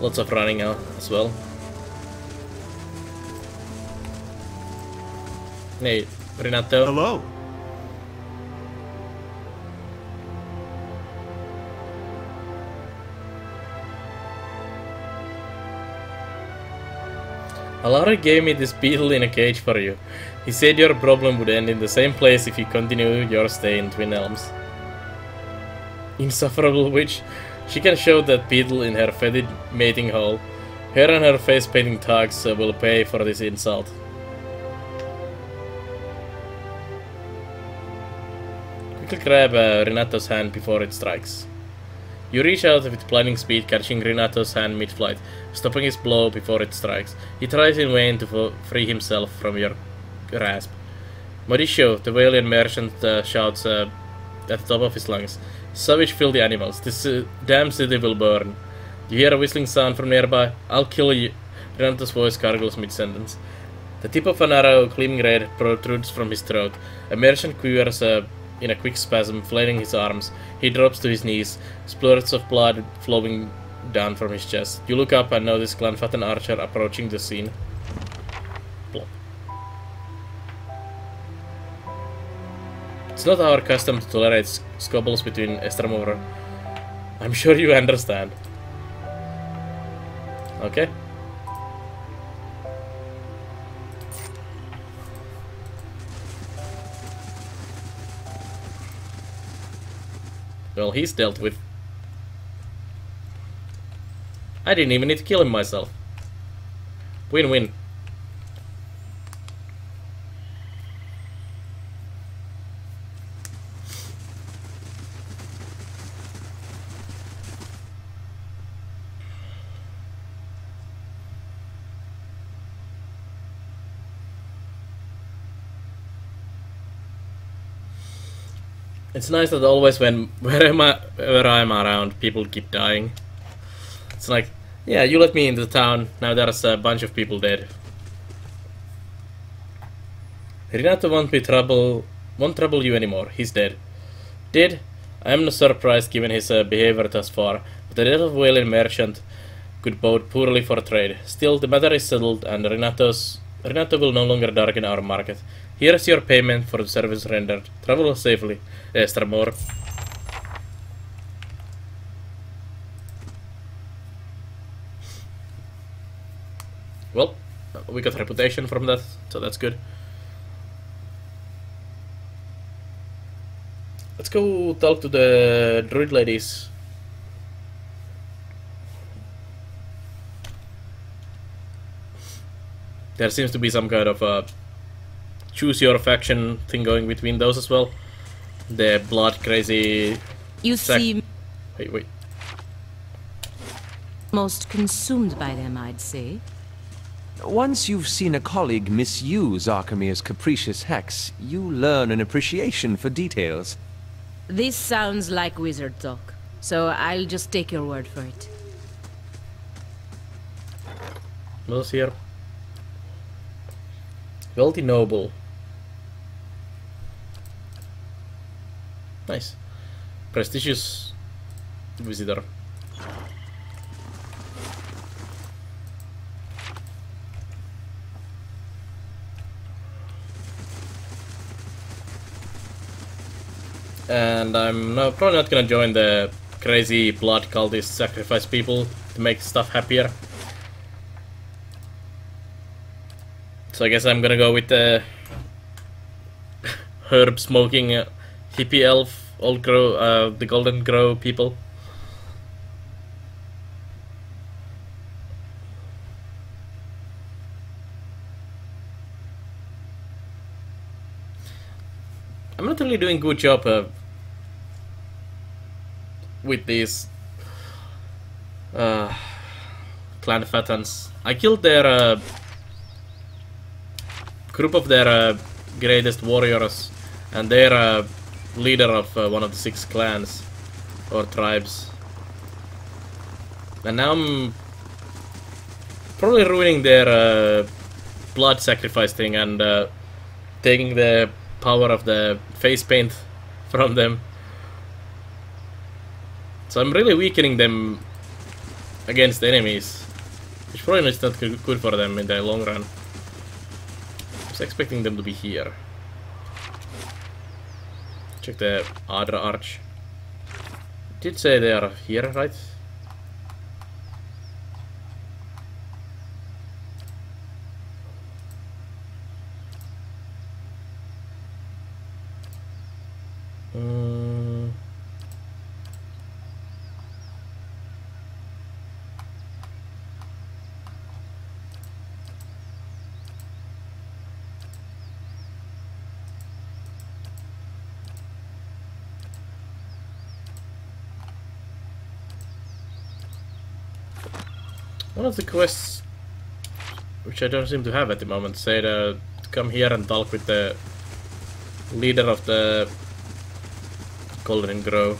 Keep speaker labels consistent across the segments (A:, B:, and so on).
A: Lots of running out as well. Hey, Renato.
B: Hello.
A: Alaric gave me this beetle in a cage for you. He said your problem would end in the same place if you continue your stay in Twin Elms. Insufferable witch. She can show that beetle in her fetid mating hole. Her and her face painting thugs will pay for this insult. Quickly grab Renato's hand before it strikes. You reach out with blinding speed, catching Renato's hand mid-flight, stopping his blow before it strikes. He tries in vain to free himself from your grasp. Mauricio, the Valian merchant, shouts at the top of his lungs. Savage filthy animals, this damn city will burn. You hear a whistling sound from nearby. I'll kill you. Renato's voice gargles mid-sentence. The tip of an arrow, gleaming red, protrudes from his throat. A merchant quivers in a quick spasm, flailing his arms. He drops to his knees, splurts of blood flowing down from his chest. You look up and notice Glenfathan Archer approaching the scene. Plop. It's not our custom to tolerate squabbles between Estremover. I'm sure you understand. Okay. Well, he's dealt with. I didn't even need to kill him myself. Win-win. It's nice that always wherever I'm around, people keep dying. It's like, yeah, you let me into town, now there's a bunch of people dead. Renato won't trouble you anymore, he's dead. Dead? I am not surprised given his behavior thus far, but the death of Valian merchant could bode poorly for trade. Still, the matter is settled, and Renato will no longer darken our market. Here is your payment for the service rendered. Travel safely, Estramor. Well, we got reputation from that, so that's good. Let's go talk to the druid ladies. There seems to be some kind of a choose your faction thing going between those as well. The blood crazy.
C: You seem
A: wait.
C: most consumed by them, I'd say.
D: Once you've seen a colleague misuse Archimere's capricious hex, you learn an appreciation for details.
C: This sounds like wizard talk, so I'll just take your word for it.
A: What's here? Wealthy noble. Nice. Prestigious visitor. And I'm probably not gonna join the crazy blood cultist sacrifice people to make stuff happier. So I guess I'm gonna go with the herb smoking hippie elf, old grow, the golden grow people. I'm not really doing a good job with these Clanfathans. I killed their group of their greatest warriors and their leader of one of the 6 clans or tribes. And now I'm probably ruining their blood sacrifice thing and taking the power of the face paint from them. So I'm really weakening them against enemies. Which probably is not good for them in the long run. I was expecting them to be here. Check the other arch. Did say they are here, right? One of the quests, which I don't seem to have at the moment, said to come here and talk with the leader of the Golden Grove.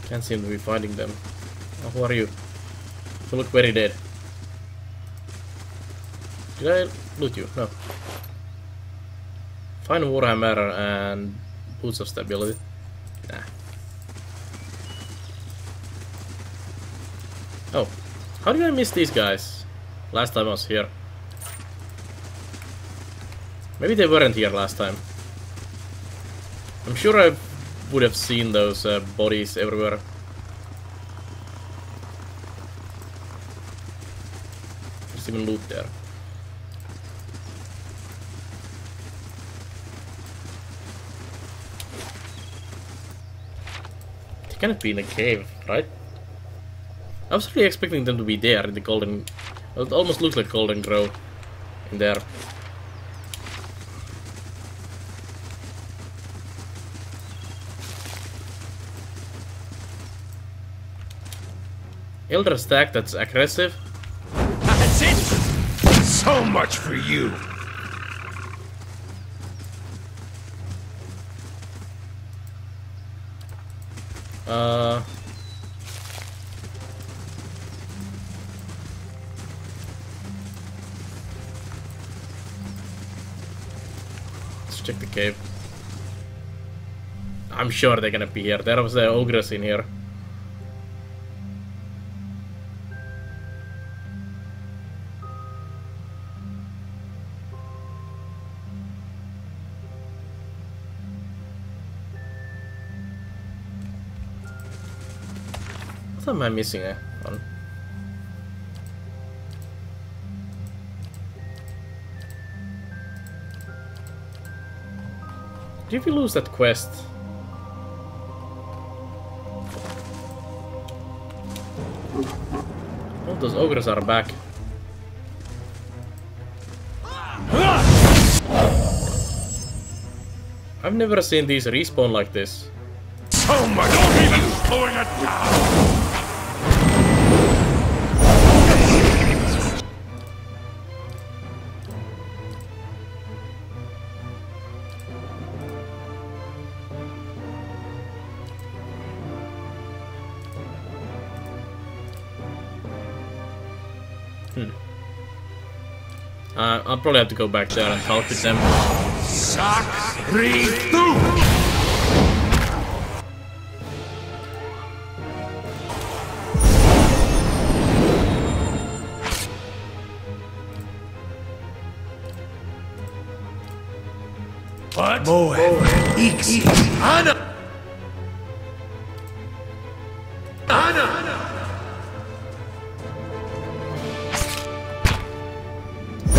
A: Can't seem to be finding them. Oh, who are you? You look very dead. Did I loot you? No. Find Warhammer and Boots of Stability. Nah. Oh, how did I miss these guys last time I was here? Maybe they weren't here last time. I'm sure I would have seen those bodies everywhere. There's even loot there. They cannot be in a cave, right? I was really expecting them to be there in the Golden... It almost looks like Golden Grove in there. Elder Stack that's aggressive.
B: That's it! So much for you!
A: Let's check the cave. I'm sure they're gonna be here. There was the ogress in here. What am I missing one? Did we lose that quest? Oh, those ogres are back. I've never seen these respawn like this.
B: So much for you! Pulling it down!
A: I'll probably have to go back there and talk with them.
B: What? Moed. Ix. Ana. Ana.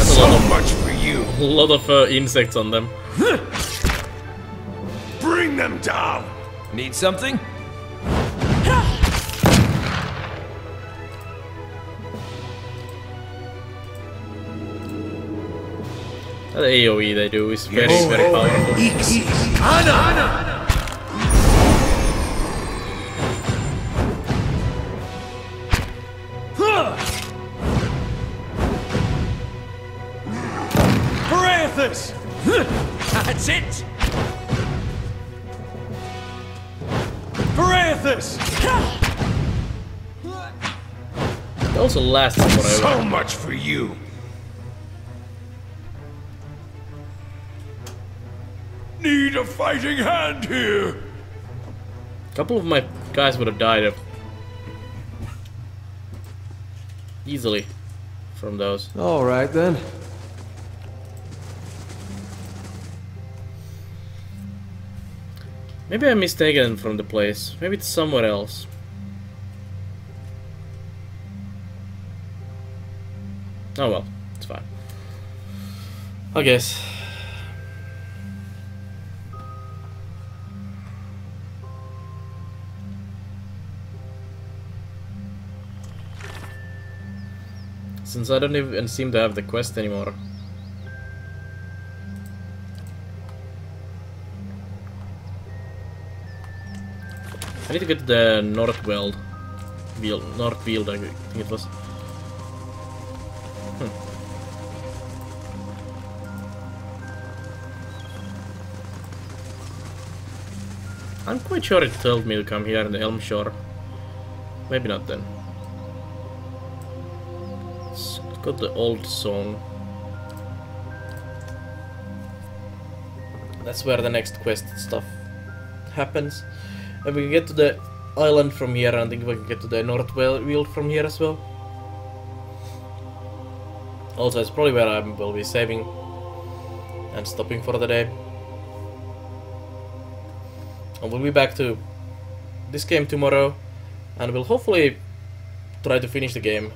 B: So much for you.
A: A lot of insects on them.
B: Bring them down.
D: Need something?
A: That AoE they do is very, very powerful.
B: Ana. Parathis! That's it! Parathis!
A: It also lasts forever.
B: So much for you. Need a fighting hand here.
A: couple of my guys would have died easily from those.
D: All right then.
A: Maybe I'm mistaken from the place. Maybe it's somewhere else. Oh well, it's fine. I guess. Since I don't even seem to have the quest anymore. I need to get to the Northweld. Northfield, I think it was. I'm quite sure it told me to come here in the Elm Shore. Maybe not then. Let's go to the old song. That's where the next quest stuff happens. And we can get to the island from here, and I think we can get to the Northfield from here as well. Also, it's probably where I will be saving and stopping for the day. And we'll be back to this game tomorrow, and we'll hopefully try to finish the game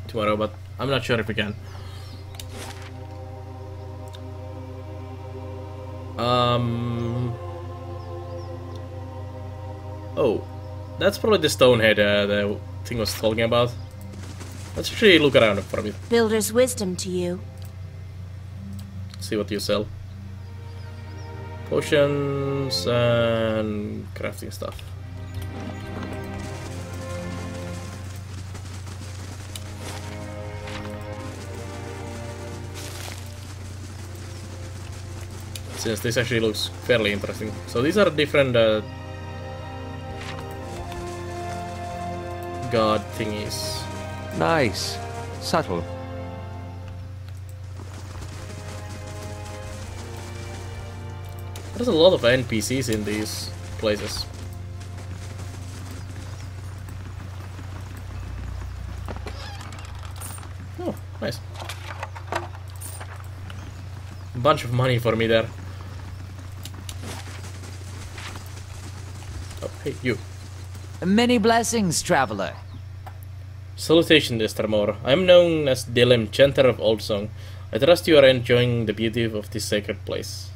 A: tomorrow, but I'm not sure if we can. Oh, that's probably the Stonehead the thing was talking about. Let's actually look around for a bit.
E: Builder's wisdom to you.
A: See what you sell. Potions and crafting stuff. Since this actually looks fairly interesting. So these are different god thingies.
D: Nice. Subtle.
A: There's a lot of NPCs in these places. Oh, nice. A bunch of money for me there. Oh, hey, you.
F: Many blessings, traveler.
A: Salutation, Estramor. I am known as Dilem, chanter of Old Song. I trust you are enjoying the beauty of this sacred place.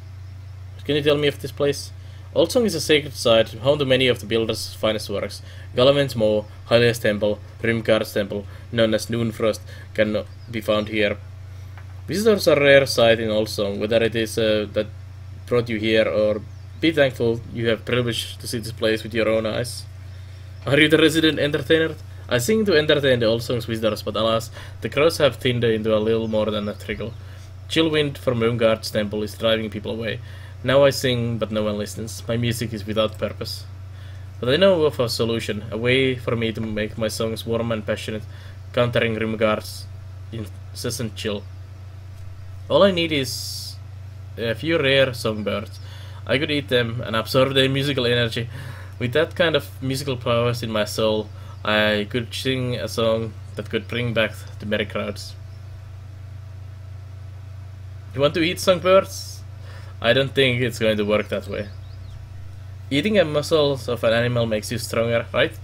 A: Can you tell me of this place? Old Song is a sacred site, home to many of the builder's finest works. Galavent's Maw, Hylia's Temple, Rimgard's Temple, known as Noonfrost, can be found here. Visitors are a rare sight in Old Song, whether it is that brought you here, or be thankful you have privilege to see this place with your own eyes. Are you the resident entertainer? I sing to entertain the Old Song's visitors, but alas, the crowds have thinned into a little more than a trickle. Chill wind from Rimgard's Temple is driving people away. Now I sing, but no one listens. My music is without purpose. But I know of a solution, a way for me to make my songs warm and passionate, countering Rimgard's incessant chill. All I need is a few rare songbirds. I could eat them and absorb their musical energy. With that kind of musical powers in my soul, I could sing a song that could bring back the merry crowds. You want to eat songbirds? I don't think it's going to work that way. Eating the muscles of an animal makes you stronger, right?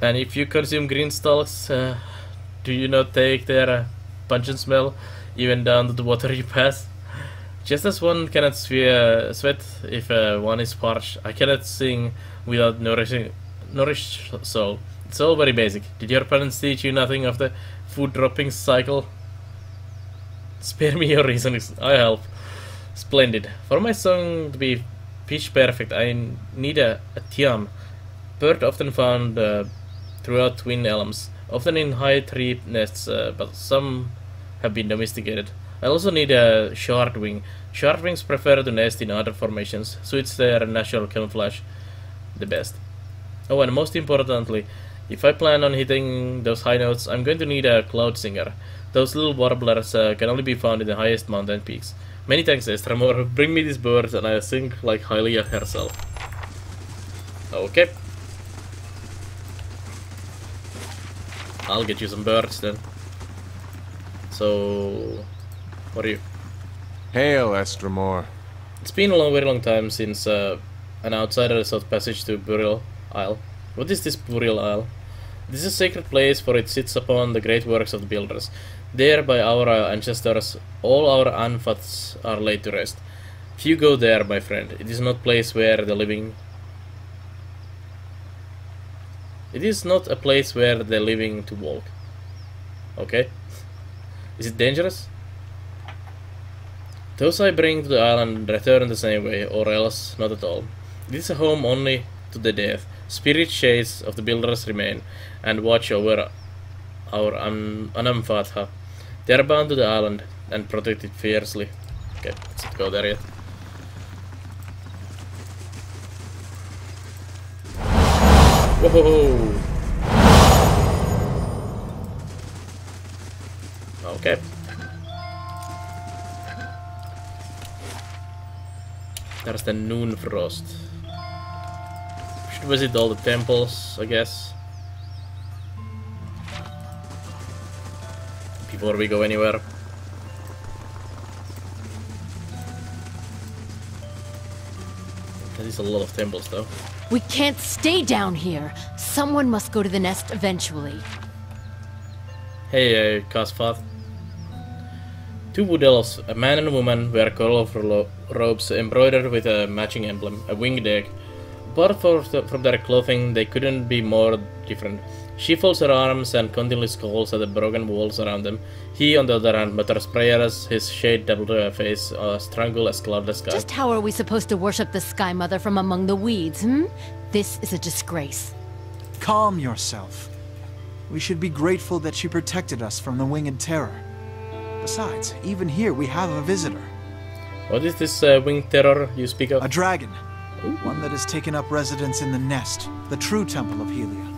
A: And if you consume green stalks, do you not take their pungent smell even down to the water you pass? Just as one cannot sweat if one is parched, I cannot sing without nourished soul. It's all very basic. Did your parents teach you nothing of the food dropping cycle? Spare me your reasons, I help. Splendid. For my song to be pitch perfect, I need a tiam, bird often found throughout twin elms, often in high tree nests, but some have been domesticated. I also need a shardwing. Shardwings prefer to nest in other formations, so it's their natural camouflage the best. Oh, and most importantly, if I plan on hitting those high notes, I'm going to need a cloud singer. Those little warblers can only be found in the highest mountain peaks. Many thanks, Estramor. Bring me these birds and I'll sing like Hylia herself. Okay. I'll get you some birds then. So, what are you?
E: Hail, Estramor.
A: It's been a very long time since an outsider sought passage to Burial Isle. What is this Burial Isle? This is a sacred place, for it sits upon the great works of the builders. There, by our ancestors, all our anfats are laid to rest. Few go there, my friend. It is not place where the living... It is not a place where the living to walk. Okay. Is it dangerous? Those I bring to the island return the same way, or else not at all. It is a home only to the death. Spirit shades of the builders remain, and watch over our Anamfatha. They are bound to the island, and protect it fiercely. Okay, let's not go there yet. Whoa! Okay. There's the noon frost. Should visit all the temples, I guess. Before we go anywhere. That is a lot of temples though.
G: We can't stay down here. Someone must go to the nest eventually.
A: Hey, Kasfath. Two wood elves, a man and a woman, wear colorful robes embroidered with a matching emblem, a winged egg. Apart from their clothing, they couldn't be more different. She folds her arms and continually scolds at the broken walls around them. He, on the other hand, mutters prayers, his shade doubled to her face, as tranquil as cloudless sky.
G: Just how are we supposed to worship the Sky Mother from among the weeds, This is a disgrace.
H: Calm yourself. We should be grateful that she protected us from the winged terror. Besides, even here we have a visitor.
A: What is this winged terror you speak of?
H: A dragon.
A: Ooh.
H: One that has taken up residence in the nest, the true temple of Helia,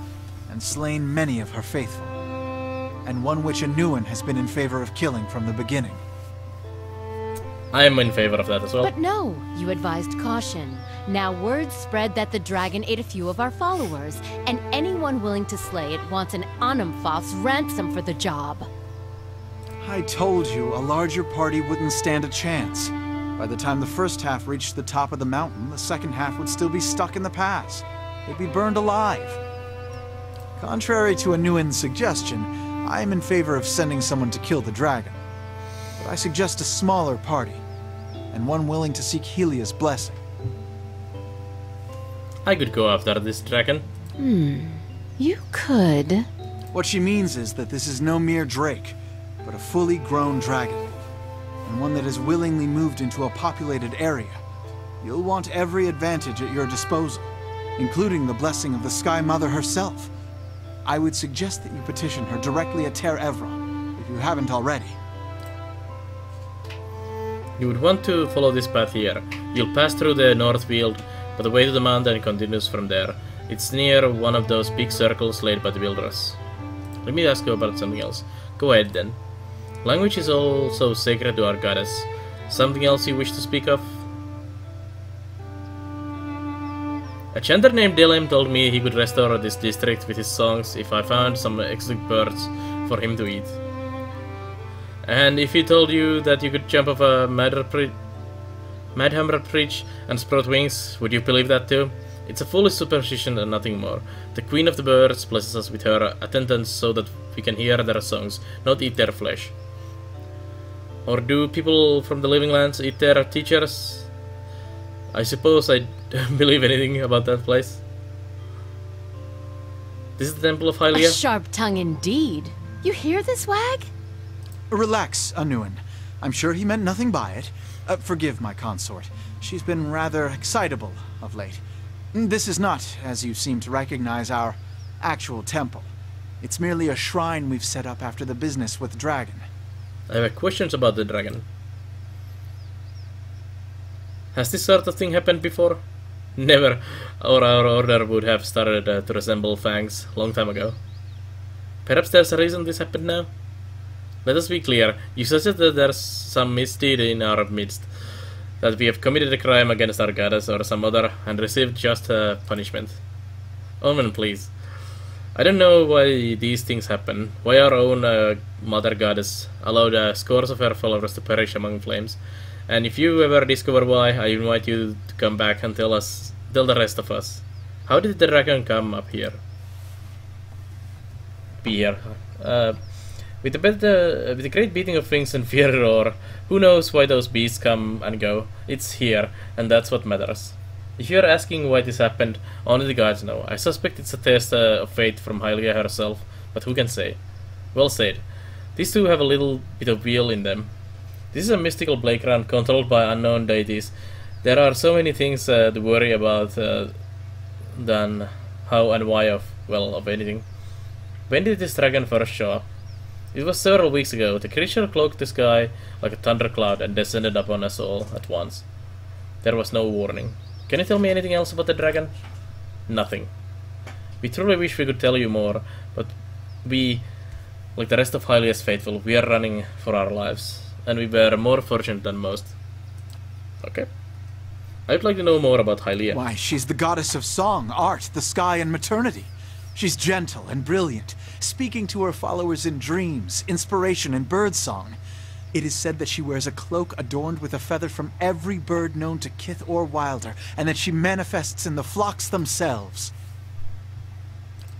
H: and slain many of her faithful. And one which Anuin has been in favor of killing from the beginning.
A: I am in favor of that as well.
G: But no, you advised caution. Now word spread that the dragon ate a few of our followers, and anyone willing to slay it wants an Anamfath's ransom for the job.
H: I told you a larger party wouldn't stand a chance. By the time the first half reached the top of the mountain, the second half would still be stuck in the pass. They'd be burned alive. Contrary to Anuin's suggestion, I am in favor of sending someone to kill the dragon. But I suggest a smaller party, and one willing to seek Helia's blessing.
A: I could go after this dragon.
G: You could.
H: What she means is that this is no mere drake, but a fully grown dragon, and one that has willingly moved into a populated area. You'll want every advantage at your disposal, including the blessing of the Sky Mother herself. I would suggest that you petition her directly at Ter Evron, if you haven't already.
A: You would want to follow this path here. You'll pass through the north field, but the way to the mountain continues from there. It's near one of those big circles laid by the builders. Let me ask you about something else. Go ahead then. Language is also sacred to our goddess. Something else you wish to speak of? A chanter named Dilem told me he could restore this district with his songs if I found some exotic birds for him to eat. And if he told you that you could jump off a Madhammer Bridge and sprout wings, would you believe that too? It's a foolish superstition and nothing more. The Queen of the Birds blesses us with her attendants so that we can hear their songs, not eat their flesh. Or do people from the living lands eat their teachers? I suppose I don't believe anything about that place. This is the Temple of Hylia?
G: A sharp tongue indeed. You hear this, Wag?
H: Relax, Anuin. I'm sure he meant nothing by it. Forgive my consort. She's been rather excitable of late. This is not, as you seem to recognize, our actual temple. It's merely a shrine we've set up after the business with the dragon.
A: I have questions about the dragon. Has this sort of thing happened before? Never, or our order would have started to resemble fangs long time ago. Perhaps there's a reason this happened now? Let us be clear, you suggest that there's some misdeed in our midst. that we have committed a crime against our goddess or some other and received just punishment. Omen, please. I don't know why these things happen, why our own mother goddess allowed scores of her followers to perish among flames. And if you ever discover why, I invite you to come back and tell the rest of us. How did the dragon come up here? Be here. With the great beating of wings and fear roar, who knows why those beasts come and go? It's here, and that's what matters. If you're asking why this happened, only the gods know. I suspect it's a test of fate from Hylia herself, but who can say? Well said. These two have a little bit of will in them. This is a mystical playground controlled by unknown deities. There are so many things to worry about than how and why of anything. When did this dragon first show up? It was several weeks ago. The creature cloaked the sky like a thundercloud and descended upon us all at once. There was no warning. Can you tell me anything else about the dragon? Nothing. We truly wish we could tell you more, but we, like the rest of Hylia's faithful, we are running for our lives. And we were more fortunate than most. Okay. I'd like to know more about Hylia.
H: Why, she's the goddess of song, art, the sky, and maternity. She's gentle and brilliant, speaking to her followers in dreams, inspiration, and birdsong. It is said that she wears a cloak adorned with a feather from every bird known to Kith or Wilder, and that she manifests in the flocks themselves.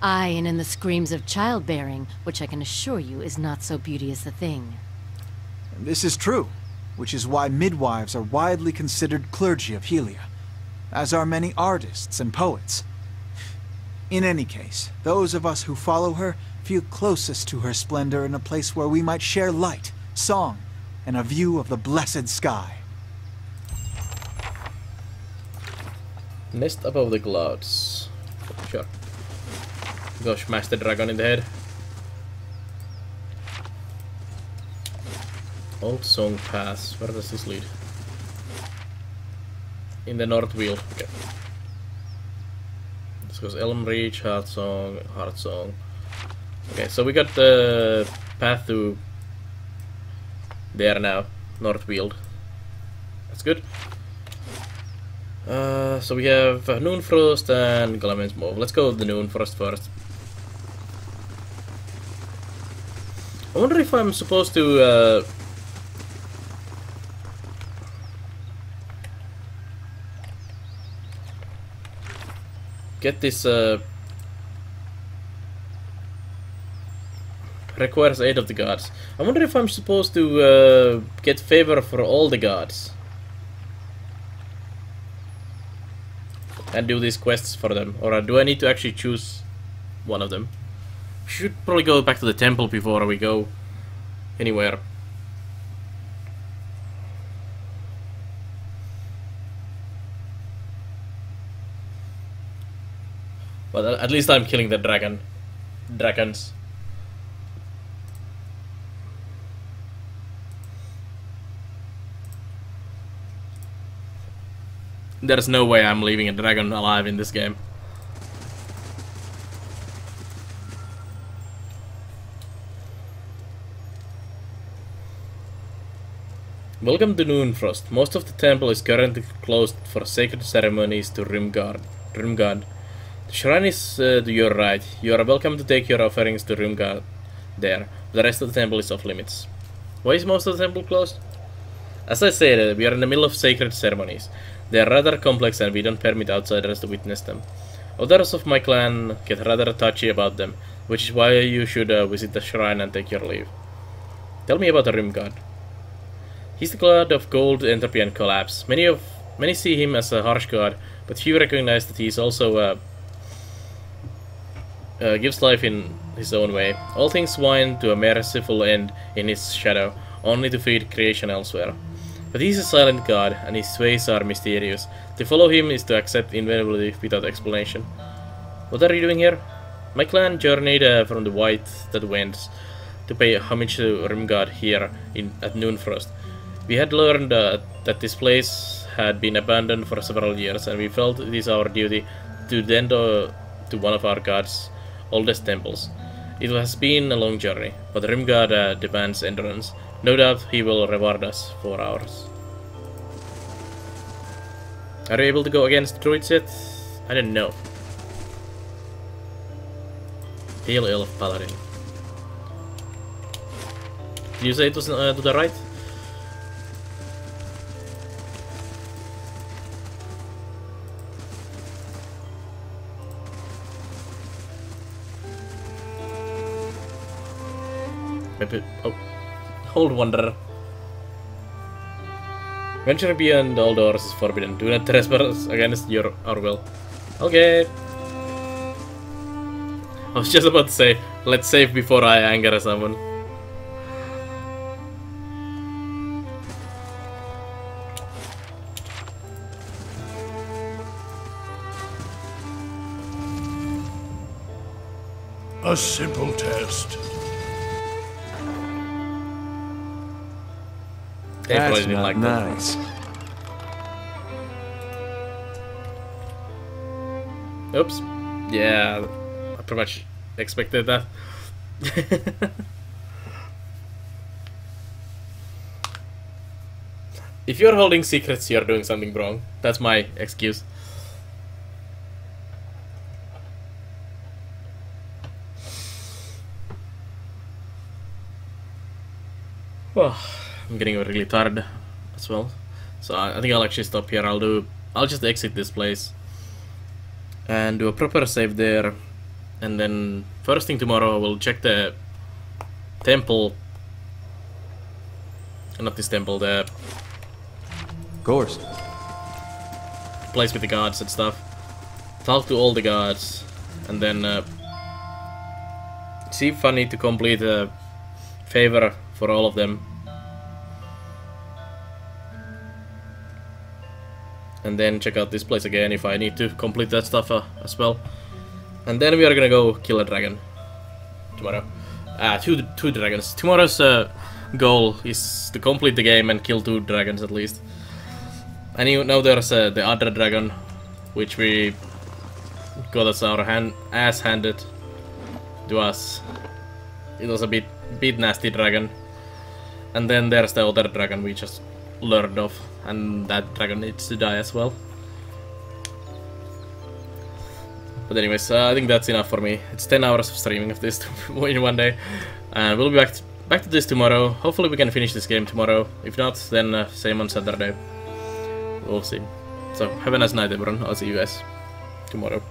G: Aye, and in the screams of childbearing, which I can assure you is not so beauteous a thing.
H: This is true, which is why midwives are widely considered clergy of Hylia, as are many artists and poets. In any case, those of us who follow her feel closest to her splendor in a place where we might share light, song, and a view of the blessed sky.
A: Nest above the clouds. Sure. Go smash the dragon in the head. Old Song Pass. Where does this lead? In the North Wheel. Okay. This goes Elm Reach, Heart Song. Okay, so we got the path to there now. North Weald. That's good. So we have Noonfrost and Glaven's Move. Let's go with the Noonfrost first. I wonder if I'm supposed to get this requires aid of the gods. I wonder if I'm supposed to get favor for all the gods and do these quests for them, or do I need to actually choose one of them? We should probably go back to the temple before we go anywhere. But at least I'm killing the dragons. There's no way I'm leaving a dragon alive in this game. Welcome to Noonfrost. Most of the temple is currently closed for sacred ceremonies to Rimgard. The shrine is to your right. You are welcome to take your offerings to Rimgard there. The rest of the temple is off limits. Why is most of the temple closed? As I said, we are in the middle of sacred ceremonies. They are rather complex and we don't permit outsiders to witness them. Others of my clan get rather touchy about them, which is why you should visit the shrine and take your leave. Tell me about Rimgard. He's the god of gold, entropy and collapse. Many see him as a harsh god, but few recognize that he is also gives life in his own way. All things wind to a merciful end in his shadow, only to feed creation elsewhere. But he is a silent god, and his ways are mysterious. To follow him is to accept inevitability without explanation. What are you doing here? My clan journeyed from the White that Winds to pay homage to Rimgard here at Noonfrost. We had learned that this place had been abandoned for several years, and we felt it is our duty to tend to one of our god's oldest temples. It has been a long journey, but Rimgard demands endurance. No doubt he will reward us for ours. Are you able to go against druids yet? I don't know. Heal Elf Paladin. Did you say it was to the right? Maybe. Oh. Hold Wanderer. Venturing beyond all doors is forbidden. Do not trespass against our will. Okay. I was just about to say, let's save before I anger someone.
B: A simple test.
A: They probably
D: That's
A: didn't
D: not
A: like that.
D: nice.
A: Oops. Yeah, I pretty much expected that. If you're holding secrets, you're doing something wrong. That's my excuse. Oh, I'm getting really tired as well. So I think I'll actually stop here. I'll just exit this place and do a proper save there, and then first thing tomorrow we'll check the temple. Not this temple, the
D: Of course.
A: place with the gods and stuff. Talk to all the gods, and then see if I need to complete a favor for all of them. And then check out this place again if I need to complete that stuff as well. And then we are gonna go kill a dragon tomorrow. Two dragons. Tomorrow's goal is to complete the game and kill 2 dragons at least. And you know there's the other dragon, which we got us our ass handed to us. It was a bit nasty dragon. And then there's the other dragon we just lured off, and that dragon needs to die as well. But anyways, I think that's enough for me. It's 10 hours of streaming of this in one day. And we'll be back to this tomorrow. Hopefully we can finish this game tomorrow. If not, then same on Saturday. We'll see. So, have a nice night everyone. I'll see you guys tomorrow.